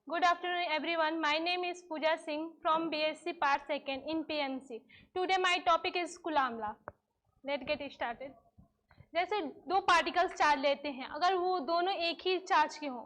Good afternoon everyone. My name is Pooja Singh from BSc Part 2nd in PMC. Today my topic is Coulomb law. Let's get started. जैसे दो particles charge लेते हैं, अगर वो दोनों एक ही charge के हों,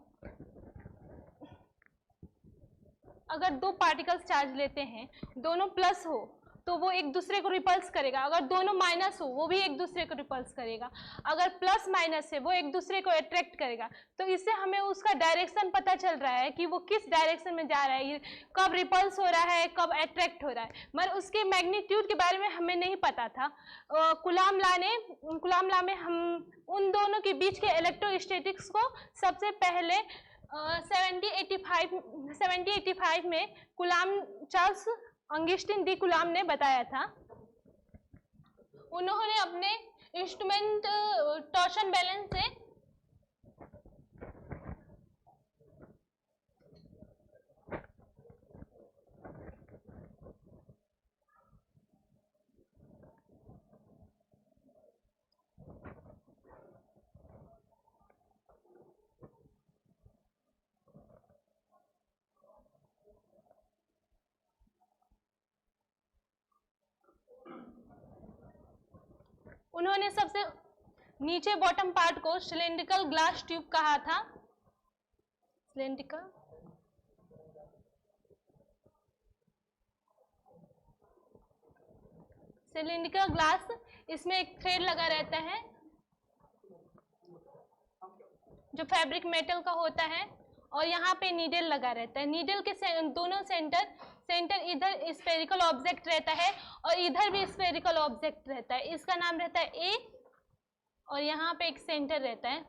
अगर दो पार्टिकल्स चार्ज लेते हैं, दोनों प्लस हो तो वो एक दूसरे को रिपल्स करेगा, अगर दोनों माइनस हो वो भी एक दूसरे को रिपल्स करेगा, अगर प्लस माइनस है वो एक दूसरे को अट्रैक्ट करेगा। तो इससे हमें उसका डायरेक्शन पता चल रहा है कि वो किस डायरेक्शन में जा रहा है, कब रिपल्स हो रहा है, कब अट्रैक्ट हो रहा है, मगर उसके मैग्नीट्यूड के बारे में हमें नहीं पता था। कूलॉम लॉ में हम उन दोनों के बीच के इलेक्ट्रोस्टैटिक्स को सबसे पहले 1785 में चार्ल्स ऑगस्टिन डी कूलॉम ने बताया था। उन्होंने अपने इंस्ट्रूमेंट टॉर्शन बैलेंस से उन्होंने सबसे नीचे बॉटम पार्ट को सिलेंड्रिकल ग्लास ट्यूब कहा था। सिलेंड्रिकल ग्लास, इसमें एक थ्रेड लगा रहता है जो फैब्रिक मेटल का होता है, और यहाँ पे नीडल लगा रहता है। नीडल के दोनों सेंटर इधर स्फेरिकल ऑब्जेक्ट रहता है और इधर भी स्फेरिकल ऑब्जेक्ट रहता है, इसका नाम रहता है ए, और यहाँ पे एक सेंटर रहता है।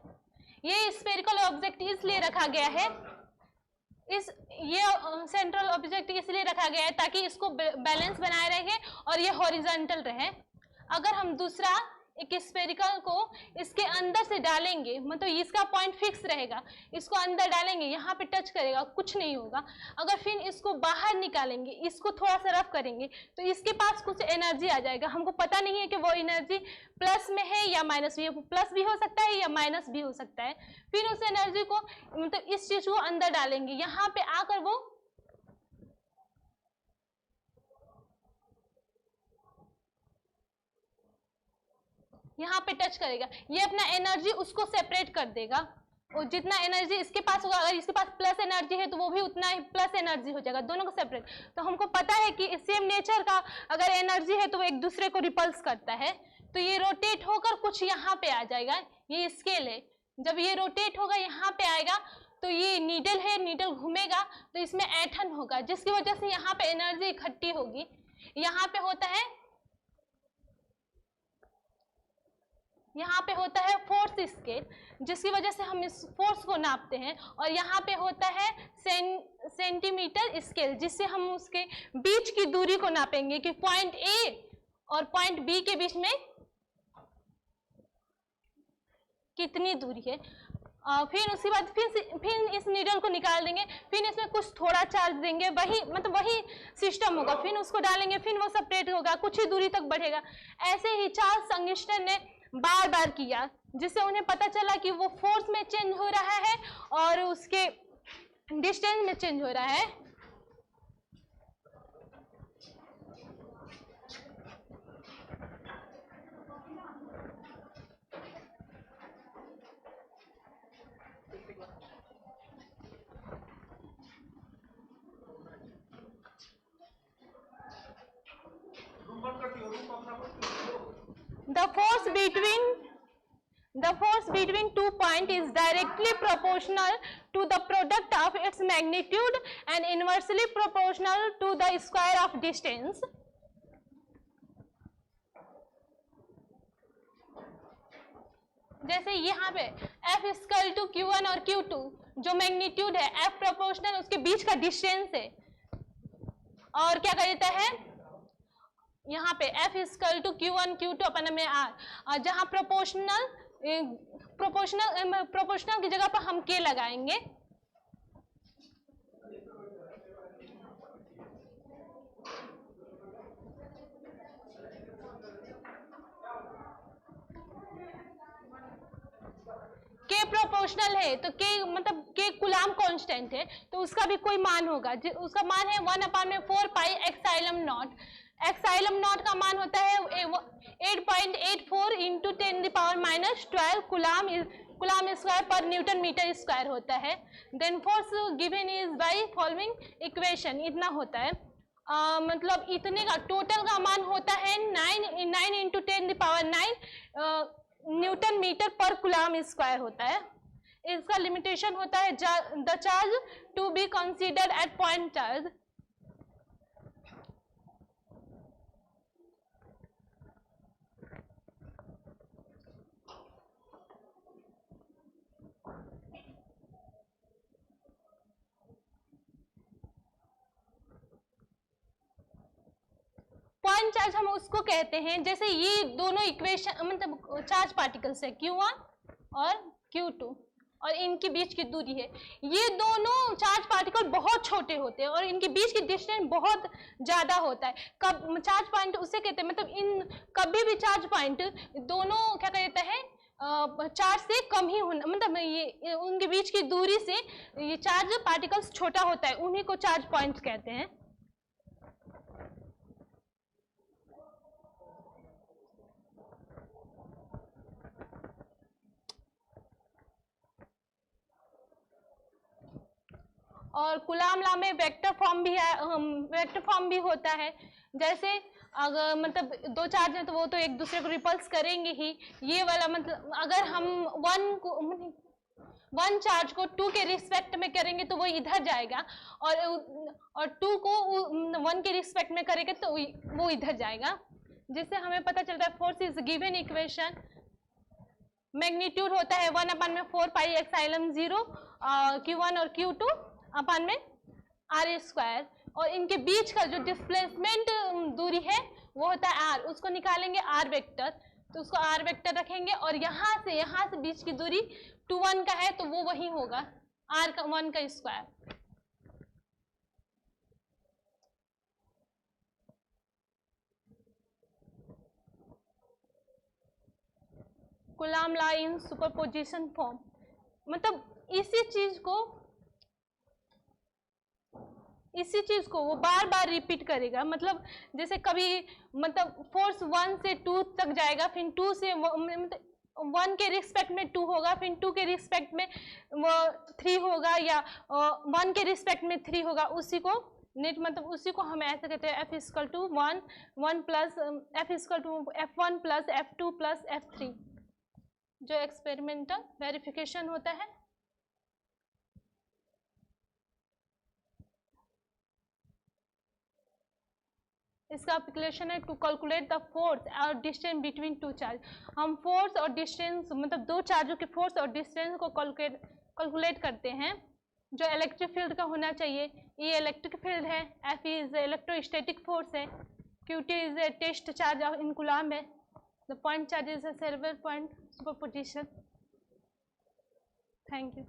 ये स्फेरिकल ऑब्जेक्ट इसलिए रखा गया है, ये सेंट्रल ऑब्जेक्ट इसलिए रखा गया है ताकि इसको बैलेंस बनाए रहे और ये हॉरिजॉन्टल रहे। अगर हम दूसरा एक स्फेरिकल को इसके अंदर से डालेंगे, मतलब इसका पॉइंट फिक्स रहेगा, इसको अंदर डालेंगे, यहाँ पे टच करेगा, कुछ नहीं होगा। अगर फिर इसको बाहर निकालेंगे, इसको थोड़ा सा रफ करेंगे, तो इसके पास कुछ एनर्जी आ जाएगा। हमको पता नहीं है कि वो एनर्जी प्लस में है या माइनस में, प्लस भी हो सकता है या माइनस भी हो सकता है। फिर उस एनर्जी को, मतलब इस चीज को अंदर डालेंगे, यहाँ पे आकर वो यहाँ पे टच करेगा, ये अपना एनर्जी उसको सेपरेट कर देगा, और जितना एनर्जी इसके पास होगा, अगर इसके पास प्लस एनर्जी है तो वो भी उतना ही प्लस एनर्जी हो जाएगा, दोनों को सेपरेट। तो हमको पता है कि सेम नेचर का अगर एनर्जी है तो वो एक दूसरे को रिपल्स करता है। तो ये रोटेट होकर कुछ यहाँ पे आ जाएगा, ये स्केल है, जब ये रोटेट होगा यहाँ पे आएगा तो ये नीडल है, नीडल घूमेगा तो इसमें ऐंठन होगा, जिसकी वजह से यहाँ पे एनर्जी इकट्ठी होगी। यहाँ पे होता है फोर्स स्केल, जिसकी वजह से हम इस फोर्स को नापते हैं, और यहाँ पे होता है सेंटीमीटर स्केल, जिससे हम उसके बीच की दूरी को नापेंगे कि पॉइंट ए और पॉइंट बी के बीच में कितनी दूरी है। फिर उसके बाद फिर इस नीडल को निकाल देंगे, फिर इसमें कुछ थोड़ा चार्ज देंगे, वही सिस्टम होगा, फिर उसको डालेंगे, फिर वो सेपरेट होगा, कुछ ही दूरी तक बढ़ेगा। ऐसे ही चार्ल्स ऑगस्टिन ने बार बार किया, जिससे उन्हें पता चला कि वो फोर्स में चेंज हो रहा है और उसके डिस्टेंस में चेंज हो रहा है। The force between 2 points is directly proportional to the product of its magnitude and inversely proportional to the square of distance. जैसे यहाँ पे F इक्वल टू Q1 और Q2 जो मैग्नीट्यूड है, F प्रोपोर्शनल उसके बीच का डिस्टेंस है, और क्या कहता है यहाँ पे F equal to Q1 Q2 अपन में R, और जहाँ प्रोपोर्शनल की जगह पर हम K लगाएंगे। प्रोपोर्शनल है तो के मतलब के कूलॉम कांस्टेंट है तो उसका भी कोई मान होगा, उसका मान है 1/4 पाई एक्साइलम नॉट। एक्साइलम नॉट का मान होता है 8.84 इंटू 10⁻⁻12 कूलाम स्क्वायर पर न्यूटन मीटर स्क्वायर होता है। Then force given is by following equation, इतना होता है। मतलब इतने का टोटल का मान होता है 9 इंटू 10⁻9 न्यूटन मीटर पर कूलाम स्क्वायर होता है। इसका लिमिटेशन होता है the charge to be considered at point charge. Point charge हम उसको कहते हैं, जैसे ये दोनों इक्वेशन मतलब चार्ज पार्टिकल्स है Q1 और Q2 और इनके बीच की दूरी है। ये दोनों चार्ज पार्टिकल बहुत छोटे होते हैं और इनके बीच की डिस्टेंस बहुत ज़्यादा होता है। कब चार्ज पॉइंट उसे कहते हैं, मतलब इन कभी भी चार्ज पॉइंट दोनों क्या कहते हैं चार्ज से कम ही होना, मतलब ये उनके बीच की दूरी से ये चार्ज पार्टिकल्स छोटा होता है, उन्हीं को चार्ज पॉइंट्स कहते हैं। और कूलाम लॉ में वेक्टर फॉर्म भी है, वेक्टर फॉर्म भी होता है। जैसे अगर मतलब दो चार्ज हैं तो वो तो एक दूसरे को रिपल्स करेंगे ही। ये वाला मतलब अगर हम वन चार्ज को 2 के रिस्पेक्ट में करेंगे तो वो इधर जाएगा और 2 को 1 के रिस्पेक्ट में करेंगे तो वो इधर जाएगा। जिससे हमें पता चलता है force is given equation. Magnitude होता है 1/4 पाई एक्साइलम 0 Q1 और Q2 अपन में R स्क्वायर, और इनके बीच का जो डिस्प्लेसमेंट दूरी है वो होता है R, उसको निकालेंगे R वेक्टर, तो उसको R वेक्टर रखेंगे और यहाँ से बीच की दूरी 2 1 का है तो वो वही होगा R1 का square. Coulomb law in superposition form, मतलब इसी चीज को वो बार बार रिपीट करेगा। मतलब जैसे कभी मतलब फोर्स 1 से 2 तक जाएगा, फिर 2 से मतलब 1 के रिस्पेक्ट में 2 होगा, फिर 2 के रिस्पेक्ट में 3 होगा, या 1 के रिस्पेक्ट में 3 होगा। उसी को नेट मतलब उसी को हम ऐसे कहते हैं F=1 plus F1 plus F2 plus F3, जो एक्सपेरिमेंटल वेरिफिकेशन होता है। इसका एप्लीकेशन है टू कैलकुलेट द फोर्स और डिस्टेंस बिटवीन टू चार्ज। हम फोर्स और डिस्टेंस मतलब दो चार्जों के फोर्स और डिस्टेंस को कैलकुलेट करते हैं, जो इलेक्ट्रिक फील्ड का होना चाहिए। ये इलेक्ट्रिक फील्ड है, F इज इलेक्ट्रोस्टैटिक फोर्स है, Q2 is a test charge in coulomb है, the point charge is a several point superposition। Thank you.